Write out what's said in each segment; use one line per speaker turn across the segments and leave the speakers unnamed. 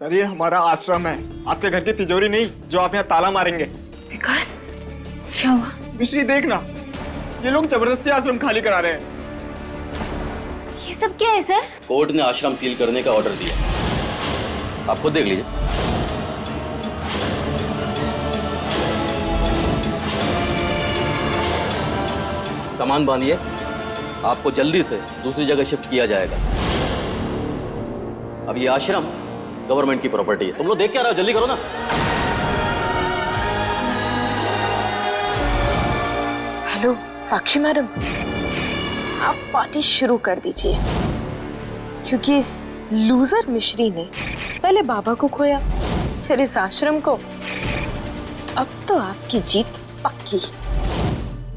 Sir ये हमारा आश्रम है, आपके घर की तिजोरी नहीं जो आप यहाँ ताला मारेंगे।
विकास, क्या हुआ?
मिश्री देखना, ये लोग जबरदस्ती आश्रम खाली करा रहे हैं।
ये सब क्या है सर?
कोर्ट ने आश्रम सील करने का ऑर्डर दिया, आप खुद देख लीजिए। सामान बांधिए, आपको जल्दी से दूसरी जगह शिफ्ट किया जाएगा। अब ये आश्रम गवर्नमेंट की प्रॉपर्टी है। तुम लोग देख क्या रहे हो, जल्दी करो ना।
हेलो साक्षी मैडम, आप पार्टी शुरू कर दीजिए, क्योंकि इस लूजर मिश्री ने पहले बाबा को खोया, फिर इस आश्रम को, अब तो आपकी जीत पक्की।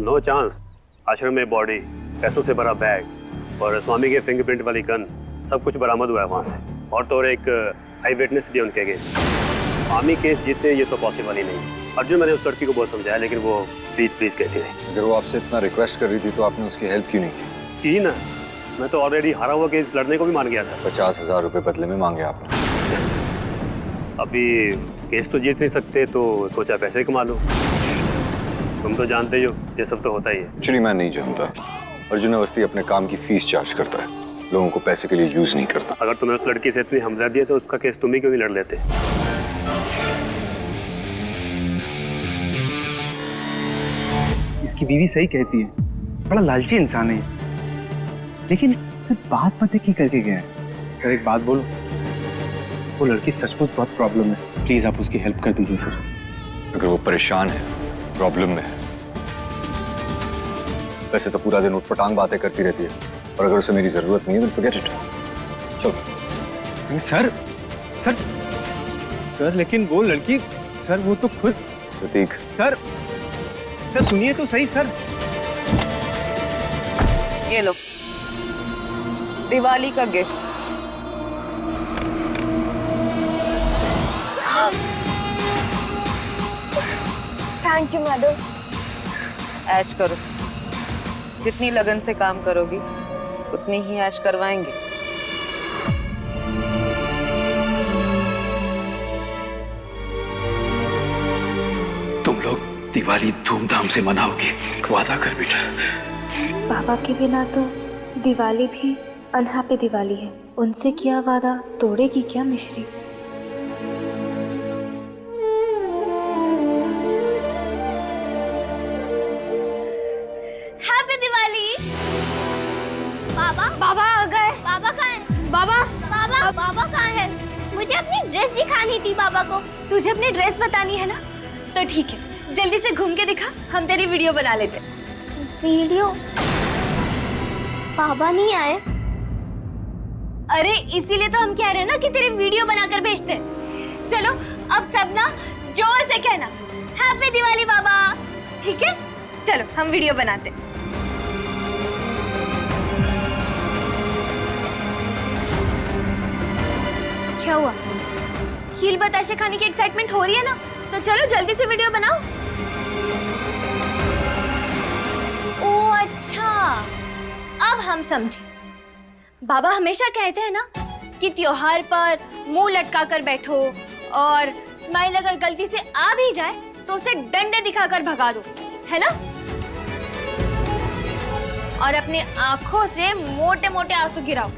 No chance. आश्रम में बॉडी, पैसों से भरा बैग और स्वामी के फिंगरप्रिंट वाली गन, सब कुछ बरामद हुआ है वहाँ से। और तो और एक आई विटनेस भी उनके अगेंस्ट। स्वामी केस जीते ये तो पॉसिबल ही नहीं। अर्जुन, मैंने उस लड़की को बहुत समझाया, लेकिन वो प्लीज कहती रही।
अगर वो आपसे इतना रिक्वेस्ट कर रही थी तो आपने उसकी हेल्प क्यों नहीं
की ना? मैं तो ऑलरेडी हारा हुआ केस लड़ने को भी मान गया था।
50,000 रुपए बदले में मांगे आपने।
अभी केस तो जीत नहीं सकते, तो सोचा पैसे कमा लो। तुम तो जानते हो ये सब तो होता ही है।
एक्चुअली मैं नहीं जानता, अर्जुन अवस्थी अपने काम की फीस चार्ज करता है, लोगों को पैसे के लिए यूज नहीं करता।
अगर तुम्हें उस लड़की से इतनी हमदर्दी है तो उसका केस तुम ही क्यों नहीं लड़ लेते?
इसकी बीवी सही कहती है, बड़ा लालची इंसान है, लेकिन फिर बात पते की करके गया है। सर एक बात बोलो, वो लड़की सचमुच बहुत प्रॉब्लम है, प्लीज आप उसकी हेल्प कर दीजिए सर।
अगर वो परेशान है, प्रॉब्लम में है, वैसे तो पूरा दिन उठपटांग बातें करती रहती है, और अगर उसे मेरी जरूरत नहीं है तो फॉरगेट इट। चलो।
सर सर सर लेकिन वो लड़की, सर वो तो खुद।
प्रतीक,
सर सर सुनिए तो सही सर।
ये लो दिवाली का गिफ्ट। Thank you madam. ऐश करो, जितनी लगन से काम करोगी उतनी ही ऐश करवाएंगे।
तुम लोग दिवाली धूमधाम से मनाओगे, वादा कर बेटा।
बाबा के बिना तो दिवाली भी अनहैप्पी दिवाली है, उनसे किया वादा तोड़ेगी क्या मिश्री?
हैप्पी दिवाली। बाबा बाबा आ गए। बाबा कहाँ है? बाबा बाबा बाबा कहाँ है? मुझे अपनी ड्रेस दिखानी थी बाबा को।
तुझे अपनी ड्रेस बतानी है ना, तो ठीक है, जल्दी से घूम के दिखा, हम तेरी वीडियो बना लेते।
वीडियो? बाबा नहीं आए?
अरे इसीलिए तो हम कह रहे हैं ना कि तेरी वीडियो बनाकर भेजते हैं। चलो अब सब ना जोर से कहना हैप्पी दिवाली बाबा, ठीक है? चलो हम वीडियो बनाते हैं। क्या हुआ? हील बताशे खाने की एक्साइटमेंट हो रही है ना, तो चलो जल्दी से वीडियो बनाओ। ओ अच्छा, अब हम समझे। बाबा हमेशा कहते हैं ना कि त्योहार पर मुंह लटका कर बैठो, और स्माइल अगर गलती से आ भी जाए तो उसे डंडे दिखाकर भगा दो, है ना? और अपनी आंखों से मोटे मोटे आंसू गिराओ,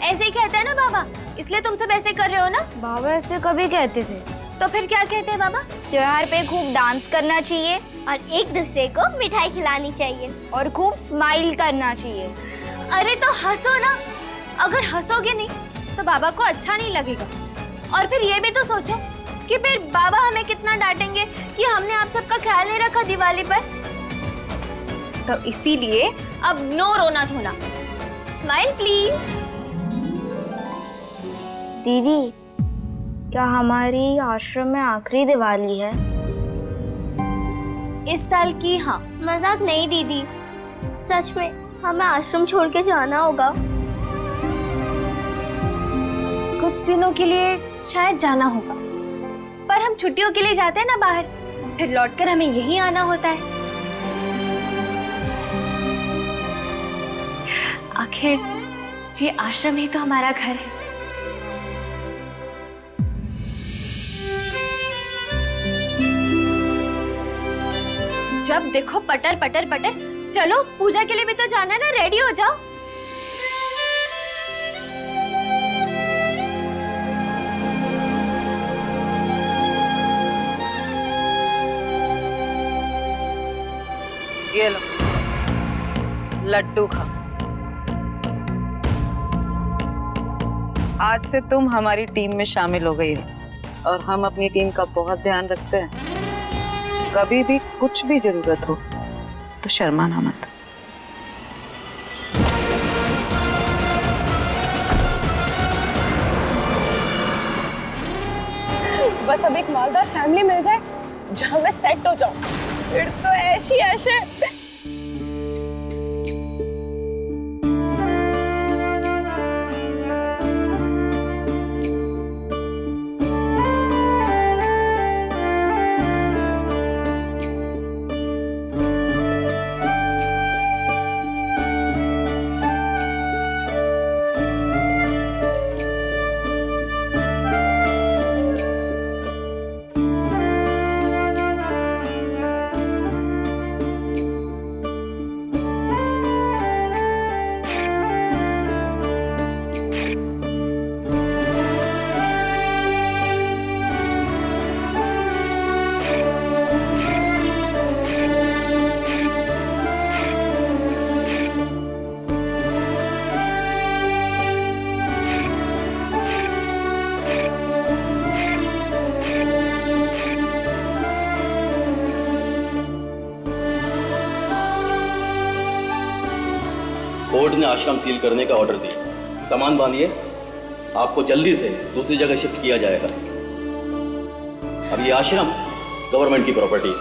ऐसे ही कहते हैं ना बाबा, इसलिए तुम सब ऐसे कर रहे हो ना?
बाबा ऐसे कभी कहते थे।
तो फिर क्या कहते हैं बाबा?
त्योहार पे खूब डांस करना चाहिए और एक दूसरे को मिठाई खिलानी चाहिए और खूब स्माइल करना चाहिए।
अरे तो हंसो ना, अगर हंसोगे नहीं तो बाबा को अच्छा नहीं लगेगा। और फिर ये भी तो सोचो कि फिर बाबा हमें कितना डांटेंगे कि हमने आप सबका ख्याल नहीं रखा दिवाली पर। तो इसीलिए अब नो रोना धोना, स्माइल प्लीज।
दीदी, क्या हमारी आश्रम में आखिरी दिवाली है?
इस साल की हाँ।
मजाक नहीं दीदी, सच में हमें आश्रम छोड़ के जाना होगा।
कुछ दिनों के लिए शायद जाना होगा, पर हम छुट्टियों के लिए जाते हैं ना बाहर, फिर लौटकर हमें यहीं आना होता है। आखिर ये आश्रम ही तो हमारा घर है। जब देखो पटर पटर पटर। चलो पूजा के लिए भी तो जाना है ना, रेडी हो जाओ।
ये लो लड्डू खा। आज से तुम हमारी टीम में शामिल हो गई हो और हम अपनी टीम का बहुत ध्यान रखते हैं। कभी भी कुछ भी जरूरत हो तो शर्माना मत।
बस अब एक मालदार फैमिली मिल जाए जहां मैं सेट हो जाऊं, फिर तो ऐश ही ऐश है।
कोर्ट ने आश्रम सील करने का ऑर्डर दिया। सामान बांधिए, आपको जल्दी से दूसरी जगह शिफ्ट किया जाएगा। अब ये आश्रम गवर्नमेंट की प्रॉपर्टी है।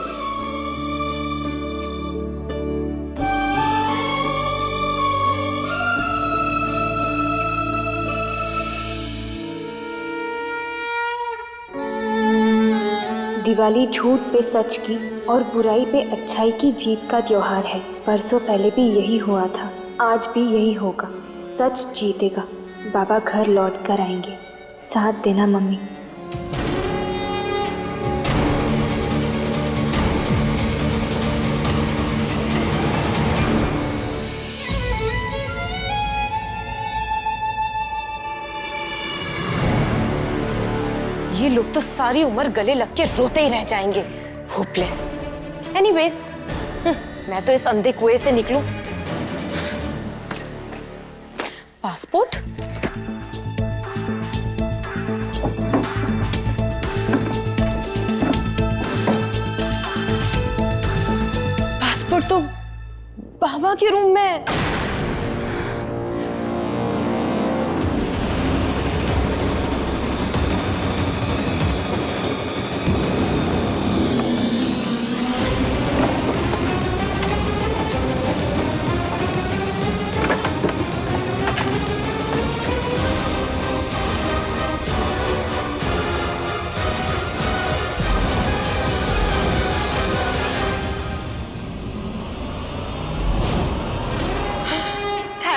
दिवाली झूठ पे सच की और बुराई पे अच्छाई की जीत का त्योहार है। बरसों पहले भी यही हुआ था, आज भी यही होगा। सच जीतेगा। बाबा घर लौट कर आएंगे। साथ देना मम्मी।
ये लोग तो सारी उम्र गले लग के रोते ही रह जाएंगे। होपलेस। एनीवेज, मैं तो इस अंधे कुएं से निकलूं। पासपोर्ट? पासपोर्ट तो बाबा के रूम में है।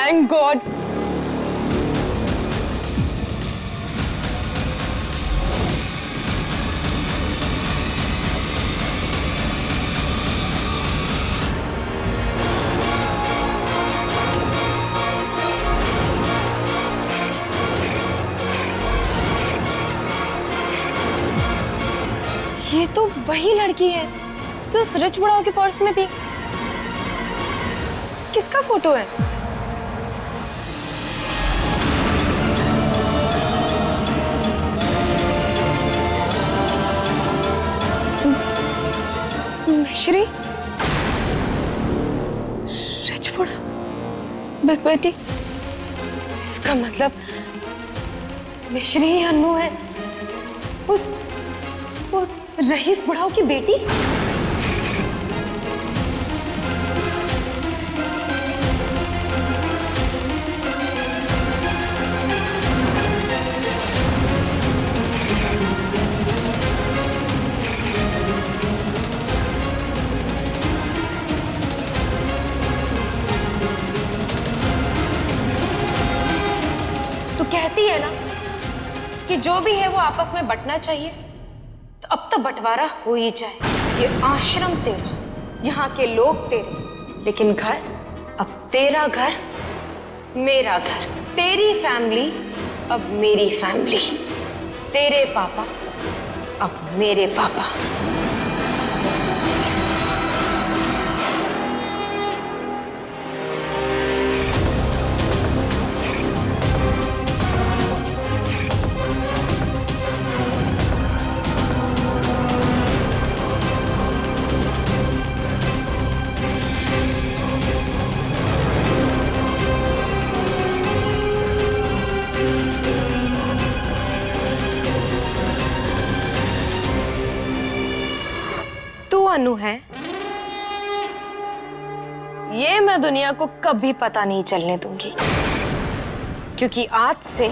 Thank God. ये तो वही लड़की है जो उस रिच बुढ़ाओ के पर्स में थी। किसका फोटो है? मिश्री? रिच बुढ़ा बेटी? इसका मतलब मिश्री ही अन्नू है, उस रईस बुढ़ाओ की बेटी। तो कहती है ना कि जो भी है वो आपस में बंटना चाहिए, तो अब तो बंटवारा हो ही जाए। ये आश्रम तेरा यहाँ के लोग तेरे, लेकिन घर अब तेरा घर, मेरा घर, तेरी फैमिली अब मेरी फैमिली, तेरे पापा अब मेरे पापा। अनु है ये मैं दुनिया को कभी पता नहीं चलने दूंगी, क्योंकि आज से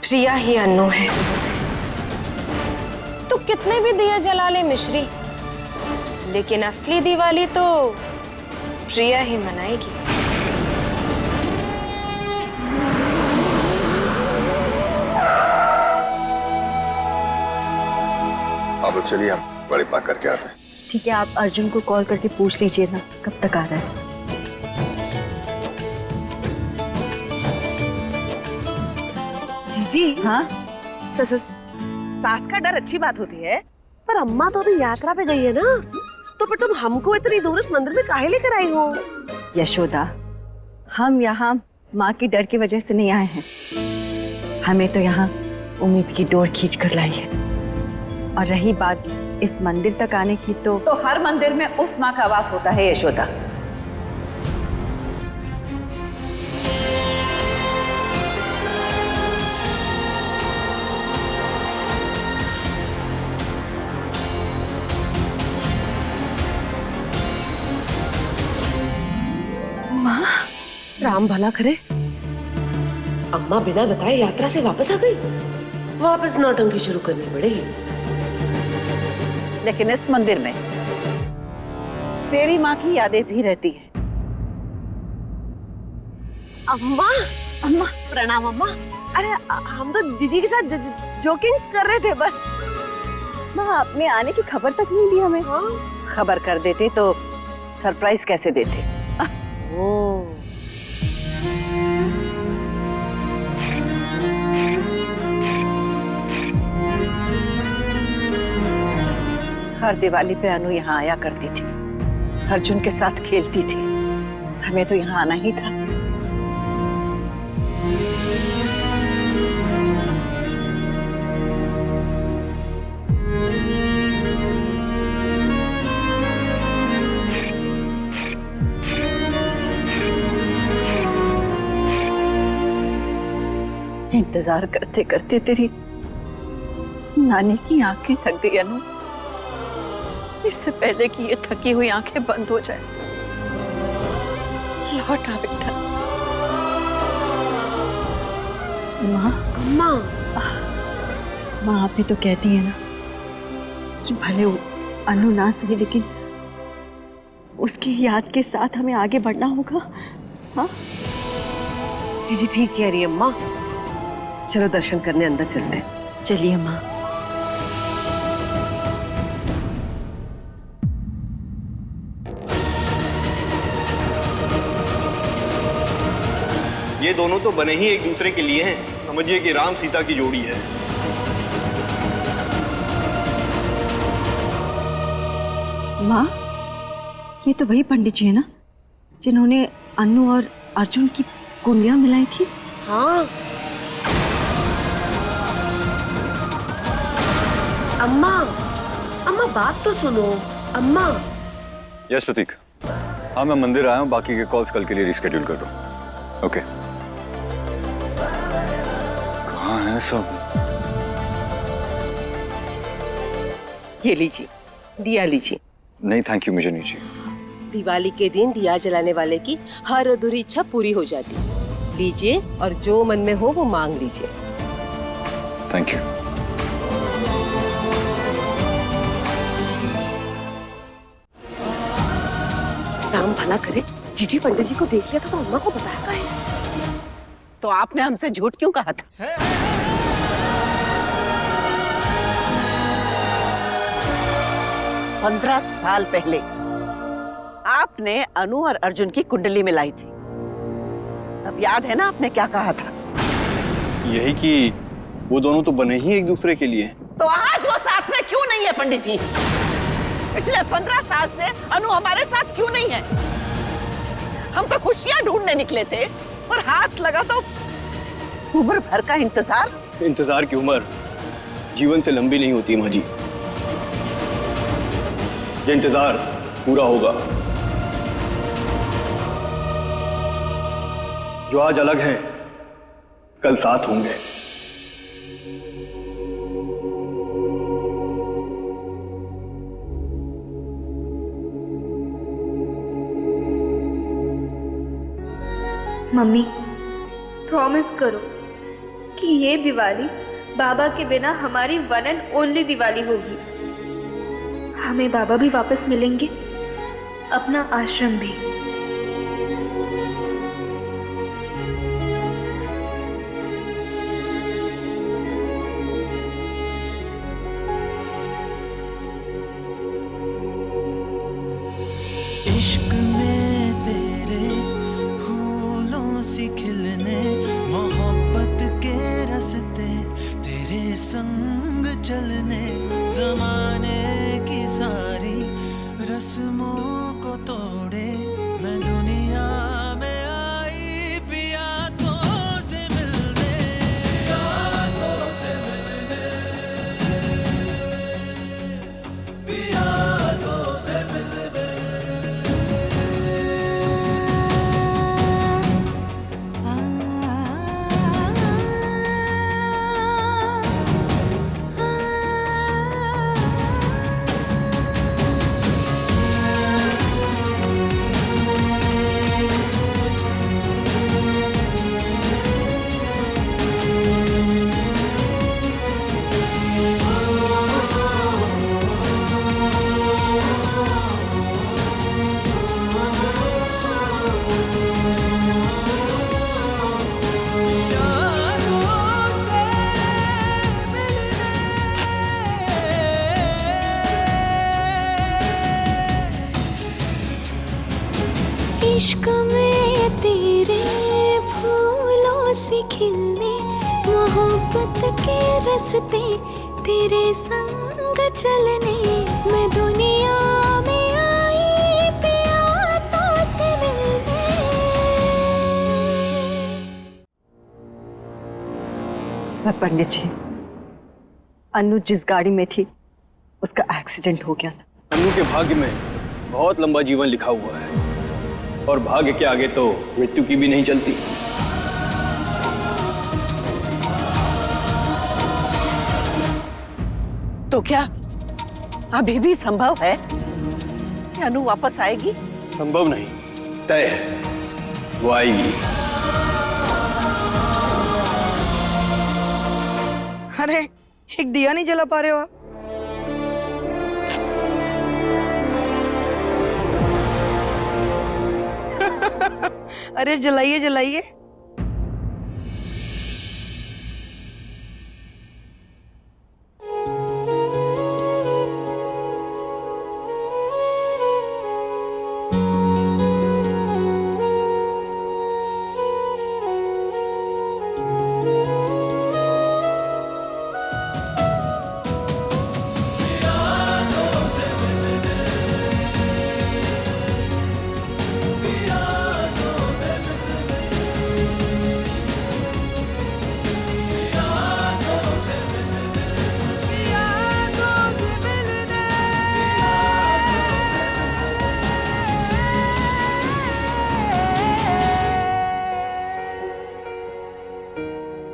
प्रिया ही अनु है। तो कितने भी दिए जला ले मिश्री, लेकिन असली दिवाली तो प्रिया ही मनाएगी।
अब चलिए हम गाड़ी पार्क करके आते हैं।
ठीक है, आप अर्जुन को कॉल करके पूछ लीजिए ना कब तक आ रहा है।
जीजी,
हाँ
सास का डर अच्छी बात होती है, पर अम्मा तो अभी यात्रा पे गई है ना, तो फिर तुम हमको इतनी दूर इस मंदिर में काहे लेकर आई हो?
यशोदा, हम यहाँ माँ की डर की वजह से नहीं आए हैं, हमें तो यहाँ उम्मीद की डोर खींच कर लाई है। और रही बात इस मंदिर तक आने की, तो
हर मंदिर में उस माँ का वास होता है यशोदा।
माँ, राम भला करे, अम्मा बिना बताए यात्रा से वापस आ गई। वापस नौटंकी शुरू करनी पड़ेगी।
लेकिन इस मंदिर में तेरी माँ की यादें भी रहती है।
अम्मा, अम्मा प्रणाम अम्मा। अरे हम तो जीजी के साथ जोकिंग्स कर रहे थे बस।
माँ, आपने आने की खबर तक नहीं दी हमें।
हाँ?
खबर कर देते तो सरप्राइज कैसे देते। हर दिवाली पे अनु यहाँ आया करती थी, अर्जुन के साथ खेलती थी, हमें तो यहाँ आना ही था। इंतजार करते करते तेरी नानी की आंखें थक गई अनु। इससे पहले कि ये थकी हुई आंखें बंद हो जाए, लौट आ बेटा।
माँ,
माँ,
माँ आप भी तो कहती है ना कि भले वो अनु ना सही, लेकिन उसकी याद के साथ हमें आगे बढ़ना होगा। हाँ
जीजी ठीक कह रही है अम्मा। चलो दर्शन करने अंदर चलते हैं।
चलिए माँ।
ये दोनों तो बने ही एक दूसरे के लिए हैं। समझिए कि राम सीता की जोड़ी है।
माँ, ये तो वही पंडित जी है ना जिन्होंने अनु और अर्जुन की कुंडलियां मिलाई थी।
हाँ अम्मा, अम्मा बात तो सुनो। अम्मा।
यस प्रतीक, हाँ मैं मंदिर आया हूँ, बाकी के कॉल्स कल के लिए रिस्केड्यूल कर दो। ओके। कहाँ है सब?
ये लीजिए, दिया लीजिए।
नहीं थैंक यू, मुझे नहीं चाहिए।
दिवाली के दिन दिया जलाने वाले की हर अधूरी इच्छा पूरी हो जाती है। लीजिए और जो मन में हो वो मांग लीजिए।
Thank you.
राम भला करे, जीजी पंडित जी को देख लिया तो अम्मा को बताया क्या है?
तो आपने हमसे झूठ क्यों कहा था?
15 साल पहले आपने अनु और अर्जुन की कुंडली मिलाई थी। अब याद है ना आपने क्या कहा था?
यही कि वो दोनों तो बने ही एक दूसरे के लिए।
तो आज वो साथ में क्यों नहीं है पंडित जी? पिछले 15 साल से अनु हमारे साथ क्यों नहीं है? हम तो खुशियां ढूंढने निकले थे और हाथ लगा तो उम्र भर का
इंतजार की उम्र जीवन से लंबी नहीं होती माँ जी। ये इंतजार पूरा होगा। जो आज अलग हैं, कल साथ होंगे।
मम्मी प्रॉमिस करो कि ये दिवाली बाबा के बिना हमारी वन एंड ओनली दिवाली होगी। हमें बाबा भी वापस मिलेंगे, अपना आश्रम भी।
इश्क में तेरे फूलों सी खिलने, मोहब्बत के रास्ते तेरे संग चलने, जमाने की सारी रस्मों को तोड़े मैं दुनिया में आई पिया तो से मिलने, पिया तो से मिलने, पिया तो से मिलने।
इश्क में तेरे फूलों से खिलने, मोहब्बत के रास्ते तेरे संग चलने, मैं दुनिया में आई पिया तो से मिलने।
मैं पंडित जी, अनु जिस गाड़ी में थी उसका एक्सीडेंट हो गया था।
अनु के भाग्य में बहुत लंबा जीवन लिखा हुआ है और भाग्य के आगे तो मृत्यु की भी नहीं चलती।
तो क्या अभी भी संभव है कि अनु वापस आएगी?
संभव नहीं, तय है, वो आएगी।
अरे एक दिया नहीं जला पा रहे हो आप? अरे जलाइए जलाइए।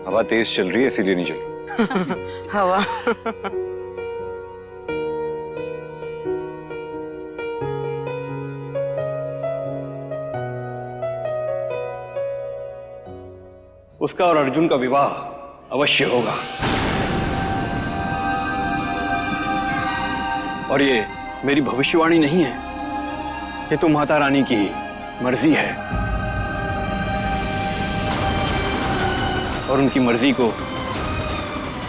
हवा तेज चल रही है इसीलिए नहीं चल।
हवा
उसका और अर्जुन का विवाह अवश्य होगा और ये मेरी भविष्यवाणी नहीं है, ये तो माता रानी की मर्जी है और उनकी मर्जी को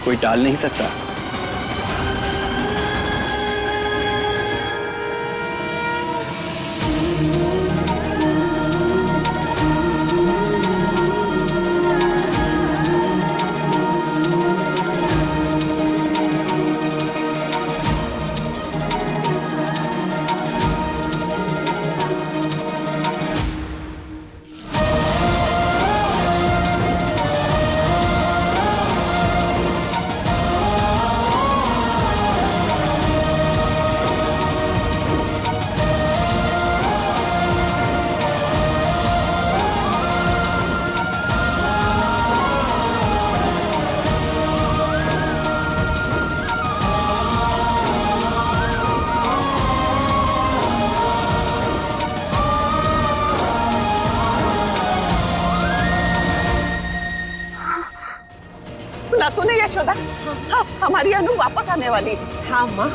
कोई टाल नहीं सकता।
यशोदा, हाँ, हमारी अनु वापस आने वाली। हाँ माँ।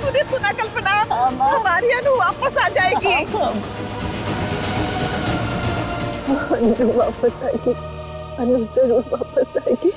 तूने सुना कल्पना? हमारी अनु वापस आ जाएगी।
अनु वापस आएगी, अनु जरूर वापस आएगी।